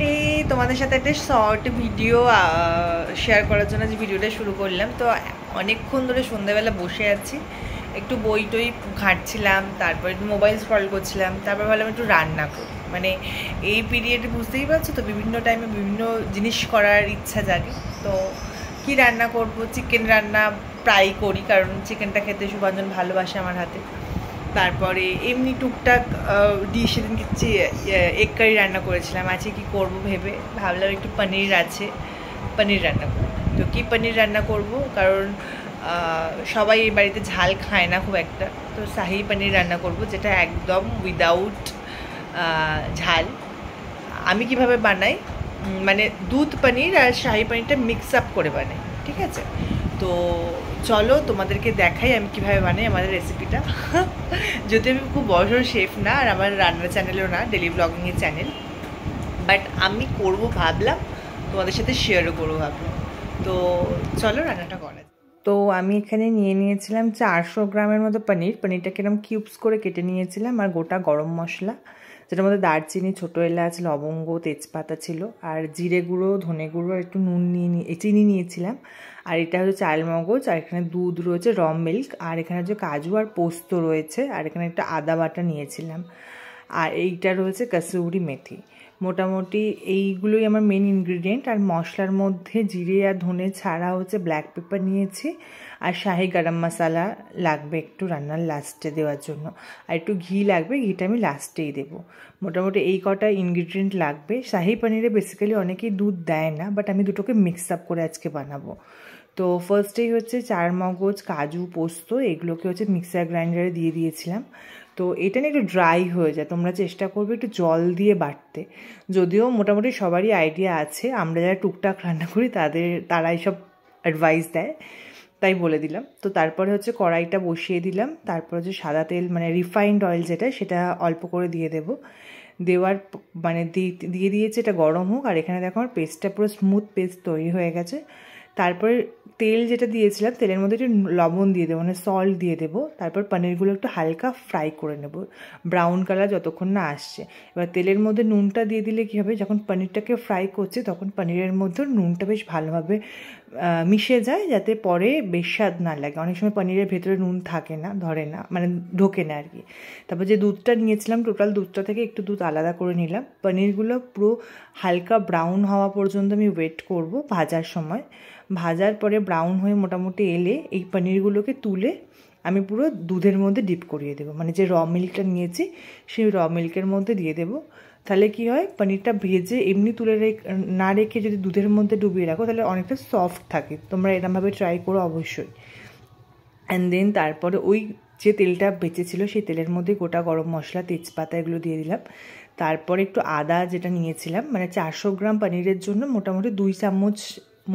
এই তোমাদের সাথে একটা শর্ট ভিডিও শেয়ার করার জন্য যে ভিডিওটা শুরু করলাম। তো অনেকক্ষণ ধরে সন্ধ্যাবেলা বসে আছি, একটু বই টই ঘাঁটছিলাম, তারপর একটু মোবাইল স্ক্রল করছিলাম, তারপর ভাবলাম একটু রান্না করি। মানে এই পিরিয়ডে বুঝতেই পারছো তো, বিভিন্ন টাইমে বিভিন্ন জিনিস করার ইচ্ছা জাগে। তো কি রান্না করব, চিকেন রান্না প্রায় করি, কারণ চিকেনটা খেতে শুভাঞ্জন ভালোবাসে আমার হাতে। তারপরে এমনি টুকটাক ডিশ সেদিনকে এগ কারি রান্না করেছিলাম। আজকে কি করব ভেবে ভাবলাম একটু পনির আছে, পনির রান্না করব। তো কি পনির রান্না করব, কারণ সবাই এই বাড়িতে ঝাল খায় না খুব একটা। তো শাহি পনির রান্না করব, যেটা একদম উইদাউট ঝাল। আমি কিভাবে বানাই, মানে দুধ পনির আর শাহি পনিরটা মিক্স আপ করে বানাই, ঠিক আছে? তো চলো তোমাদেরকে দেখাই আমি কিভাবে বানাই আমাদের রেসিপিটা। যদি আমি খুব বড় শেফ না, আর আমার রান্নার চ্যানেলও না, ডেলি ব্লগিংয়ের চ্যানেল, বাট আমি করব ভাবলাম, তোমাদের সাথে শেয়ারও করবো ভাবলাম। তো চলো রান্নাটা করা। তো আমি এখানে নিয়ে নিয়েছিলাম 400 গ্রামের মতো পনিরটাকে এরকম কিউবস করে কেটে নিয়েছিলাম, আর গোটা গরম মশলা, যেটার মধ্যে দারচিনি, ছোটো এলাচ, লবঙ্গ, তেজপাতা ছিল, আর জিরে গুঁড়ো, ধনে গুঁড়ো, আর একটু নুন চিনি নিয়েছিলাম। আর এটা হচ্ছে চাল মগজ, আর এখানে দুধ রয়েছে, র মিল্ক, আর এখানে হচ্ছে কাজু আর পোস্ত রয়েছে, আর এখানে একটা আদা বাটা নিয়েছিলাম, আর এইটা রয়েছে কসুরি মেথি। মোটামুটি এইগুলোই আমার মেন ইনগ্রিডিয়েন্ট। আর মশলার মধ্যে জিরে আর ধনে ছাড়া হচ্ছে ব্ল্যাক পেপার নিয়েছি, আর শাহি গরম মশলা লাগবে একটু রান্নার লাস্টে দেওয়ার জন্য, আর একটু ঘি লাগবে, ঘিটা আমি লাস্টেই দেবো। মোটামুটি এই কটা ইনগ্রিডিয়েন্ট লাগবে। শাহি পনিরে বেসিক্যালি অনেকেই দুধ দেয় না, বাট আমি দুটোকে মিক্স আপ করে আজকে বানাবো। তো ফার্স্টেই হচ্ছে চার মগজ, কাজু, পোস্ত, এগুলোকে হচ্ছে মিক্সার গ্রাইন্ডারে দিয়ে দিয়েছিলাম। তো এটা না একটু ড্রাই হয়ে যায়, তোমরা চেষ্টা করবে একটু জল দিয়ে বাটতে। যদিও মোটামুটি সবারই আইডিয়া আছে, আমরা যারা টুকটাক রান্না করি তারাই সব অ্যাডভাইস দেয়, তাই বলে দিলাম। তো তারপরে হচ্ছে কড়াইটা বসিয়ে দিলাম, তারপর হচ্ছে সাদা তেল মানে রিফাইন্ড অয়েল যেটা, সেটা অল্প করে দিয়ে দেবো। দেওয়ার মানে দিয়ে দিয়েছে, এটা গরম হোক। আর এখানে দেখো আমার পেস্টটা পুরো স্মুথ পেস্ট তৈরি হয়ে গেছে। তারপরে তেল যেটা দিয়েছিলাম, তেলের মধ্যে একটু লবণ দিয়ে দেবো, মানে সল্ট দিয়ে দেবো। তারপর পনিরগুলো একটু হালকা ফ্রাই করে নেব, ব্রাউন কালার যতক্ষণ না আসছে। এবার তেলের মধ্যে নুনটা দিয়ে দিলে কী হবে, যখন পনিরটাকে ফ্রাই করছে তখন পনিরের মধ্যে নুনটা বেশ ভালোভাবে মিশে যায়, যাতে পরে বেশ স্বাদ না লাগে। অনেক সময় পনিরের ভেতরে নুন থাকে না, ধরে না, মানে ঢোকে না আর কি। তারপর যে দুধটা নিয়েছিলাম, টোটাল দুধটা থেকে একটু দুধ আলাদা করে নিলাম। পনিরগুলো পুরো হালকা ব্রাউন হওয়া পর্যন্ত আমি ওয়েট করব ভাজার সময়। ভাজার পরে ব্রাউন হয়ে মোটামুটি এলে এই পনিরগুলোকে তুলে আমি পুরো দুধের মধ্যে ডিপ করিয়ে দেবো, মানে যে র মিল্কটা নিয়েছি সেই র মিল্কের মধ্যে দিয়ে দেবো। তাহলে কি হয়, পনিরটা ভেজে এমনি তুলে না রেখে যদি দুধের মধ্যে ডুবিয়ে রাখো তাহলে অনেকটা সফট থাকে। তোমরা এরকমভাবে ট্রাই করো অবশ্যই। অ্যান্ড দেন তারপরে ওই যে তেলটা বেঁচেছিলো সেই তেলের মধ্যে গোটা গরম মশলা, তেজপাতা এগুলো দিয়ে দিলাম। তারপরে একটু আদা যেটা নিয়েছিলাম, মানে 400 গ্রাম পনিরের জন্য মোটামুটি 2 চামচ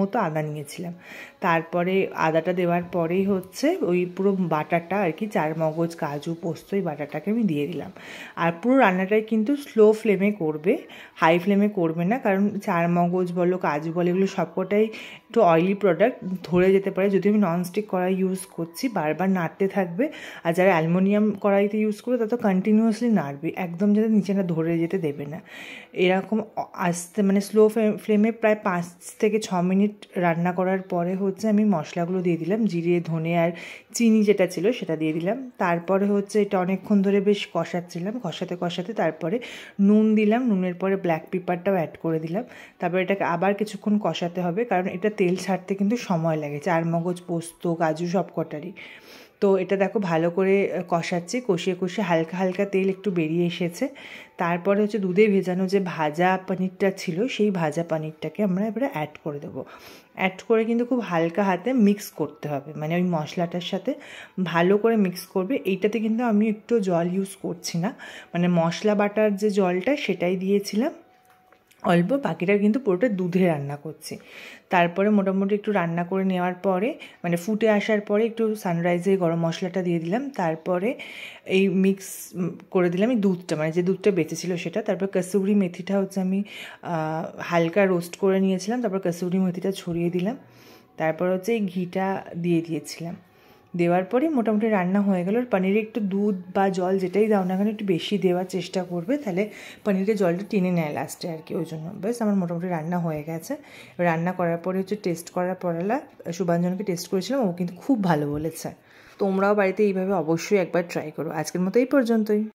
মতো আদা নিয়েছিলাম। তারপরে আদাটা দেওয়ার পরেই হচ্ছে ওই পুরো বাটাটা আর কি, চার মগজ, কাজু, পোস্ত, এই বাটাটাকে আমি দিয়ে দিলাম। আর পুরো রান্নাটাই কিন্তু স্লো ফ্লেমে করবে, হাই ফ্লেমে করবে না, কারণ চার মগজ বলো, কাজু বলো, এগুলো সবকটাই একটু অয়েলি প্রোডাক্ট, ধরে যেতে পারে। যদি আমি ননস্টিক কড়াই ইউজ করছি, বারবার নাড়তে থাকবে। আর যারা অ্যালুমিনিয়াম কড়াইতে ইউজ করে তারা তো কন্টিনিউয়াসলি নাড়বে, একদম যাতে নিচে না ধরে যেতে দেবে না। এরকম আস্তে মানে স্লো ফ্লেমে প্রায় 5 থেকে 6 মিনিট রান্না করার পরে হচ্ছে আমি মশলাগুলো দিয়ে দিলাম, জিরে, ধনে আর চিনি যেটা ছিল সেটা দিয়ে দিলাম। তারপরে হচ্ছে এটা অনেকক্ষণ ধরে বেশ কষাচ্ছিলাম, কষাতে তারপরে নুন দিলাম, নুনের পরে ব্ল্যাক পেপারটাও অ্যাড করে দিলাম। তারপরে এটাকে আবার কিছুক্ষণ কষাতে হবে, কারণ এটা তেল ছাড়তে কিন্তু সময় লাগে, চার মগজ, পোস্ত, কাজু সব কটারই। তো এটা দেখো ভালো করে কষাচ্ছি, কষিয়ে হালকা হালকা তেল একটু বেরিয়ে এসেছে। তারপরে হচ্ছে দুধে ভেজানো যে ভাজা পনিরটা ছিল, সেই ভাজা পনিরটাকে আমরা এবারে অ্যাড করে দেবো। অ্যাড করে কিন্তু খুব হালকা হাতে মিক্স করতে হবে, মানে ওই মশলাটার সাথে ভালো করে মিক্স করবে। এইটাতে কিন্তু আমি একটু জল ইউজ করছি না, মানে মশলা বাটার যে জলটা সেটাই দিয়েছিলাম অল্প, বাকিটা কিন্তু পুরোটা দুধে রান্না করছি। তারপরে মোটামুটি একটু রান্না করে নেওয়ার পরে, মানে ফুটে আসার পরে একটু সানরাইজের গরম মশলাটা দিয়ে দিলাম। তারপরে এই মিক্স করে দিলাম এই দুধটা, মানে যে দুধটা বেঁচেছিল সেটা। তারপর কসুরি মেথিটা হচ্ছে আমি হালকা রোস্ট করে নিয়েছিলাম, তারপর কসুরি মেথিটা ছড়িয়ে দিলাম। তারপর হচ্ছে এই ঘিটা দিয়ে দিয়েছিলাম। দেওয়ার পরে মোটামুটি রান্না হয়ে গেল। আর পনিরে একটু দুধ বা জল যেটাই দাও না কেন একটু বেশি দেওয়ার চেষ্টা করবে, তাহলে পনিরের জলটা টেনে নেয় লাস্টে আর কি। ওই জন্য বেশ আমার মোটামুটি রান্না হয়ে গেছে। রান্না করার পরে হচ্ছে টেস্ট করার পরালা শুভাঞ্জনকে টেস্ট করেছিলাম, ও কিন্তু খুব ভালো বলেছে। তোমরাও বাড়িতে এইভাবে অবশ্যই একবার ট্রাই করো। আজকের মতো এই পর্যন্তই।